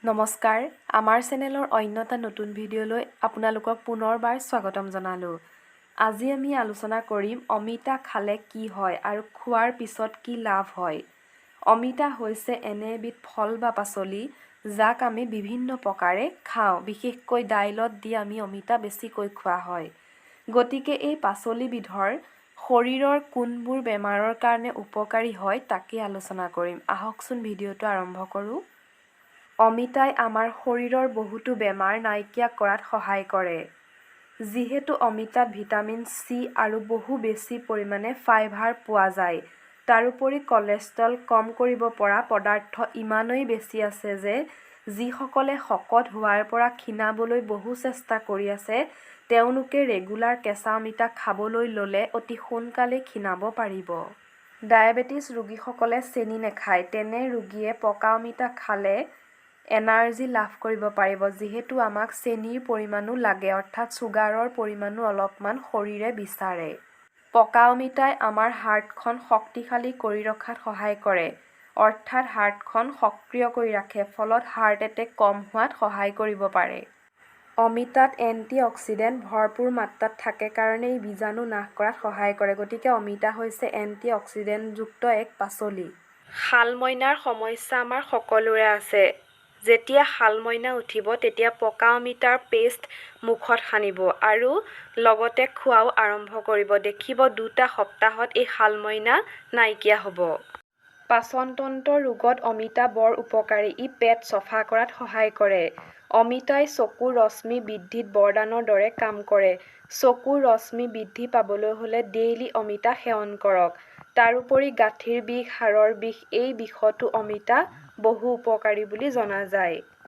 নমস্কাৰ, আমাৰ চেনেলৰ অন্য এটা নতুন ভিডিঅ'লৈ আপোনালোকক পুনৰবাৰ স্বাগতম জনালোঁ। আজি আমি আলোচনা কৰিম অমিতা খালে কি হয় আৰু খোৱাৰ পিছত কি লাভ হয়। অমিতা হৈছে এনে এবিধ ফল বা পাচলি যাক আমি বিভিন্ন প্ৰকাৰে খাওঁ। বিশেষকৈ দাইলত দি আমি অমিতা বেছিকৈ খোৱা হয়। গতিকে এই পাচলিবিধৰ শৰীৰৰ কোনবোৰ বেমাৰৰ কাৰণে উপকাৰী হয় তাকে আলোচনা কৰিম। আহকচোন ভিডিঅ'টো আৰম্ভ কৰোঁ। অমিতাই আমাৰ শৰীৰৰ বহুতো বেমাৰ নাইকিয়া কৰাত সহায় কৰে। যিহেতু অমিতাত ভিটামিন চি আৰু বহু বেছি পৰিমাণে ফাইবাৰ পোৱা যায়। তাৰোপৰি কলেষ্ট্ৰল কম কৰিব পৰা পদাৰ্থ ইমানেই বেছি আছে যে যিসকলে শকত হোৱাৰ পৰা ক্ষীণাবলৈ বহু চেষ্টা কৰি আছে, তেওঁলোকে ৰেগুলাৰ কেঁচা অমিতা খাবলৈ ল'লে অতি সোনকালেই ক্ষীণাব পাৰিব। ডায়েবেটিছ ৰোগীসকলে চেনি নাখায়, তেনে ৰোগীয়ে পকা অমিতা খালে এনাৰ্জি লাভ কৰিব পাৰিব। যিহেতু আমাক চেনিৰ পৰিমাণো লাগে, অৰ্থাৎ চুগাৰৰ পৰিমাণো অলপমান শৰীৰে বিচাৰে। পকা অমিতাই আমাৰ হাৰ্টখন শক্তিশালী কৰি ৰখাত সহায় কৰে, অৰ্থাৎ হাৰ্টখন সক্ৰিয় কৰি ৰাখে, ফলত হাৰ্ট এটেক কম হোৱাত সহায় কৰিব পাৰে। অমিতাত এণ্টি অক্সিডেণ্ট ভৰপূৰ মাত্ৰাত থাকে কাৰণে ই বীজাণু নাশ কৰাত সহায় কৰে। গতিকে অমিতা হৈছে এণ্টি অক্সিডেণ্টযুক্ত এক পাচলি। শালমইনাৰ সমস্যা আমাৰ সকলোৰে আছে। যেতিয়া শালমইনা উঠিব তেতিয়া পকা অমিতাৰ পেষ্ট মুখত সানিব আৰু লগতে খোৱাও আৰম্ভ কৰিব। দেখিব 2টা সপ্তাহত এই শালমইনা নাইকিয়া হ'ব। পাচনতন্ত্ৰ ৰোগত অমিতা বৰ উপকাৰী। ই পেট চফা কৰাত সহায় কৰে। অমিতাই চকুৰ ৰশ্মি বৃদ্ধিত বৰদানৰ দৰে কাম কৰে। চকুৰ ৰশ্মি বৃদ্ধি পাবলৈ হ'লে ডেইলি অমিতা সেৱন কৰক। তাৰোপৰি গাঁঠিৰ বিষ, হাড়ৰ বিষ, এই বিষতো অমিতা বহু উপকাৰী বুলি জনা যায়।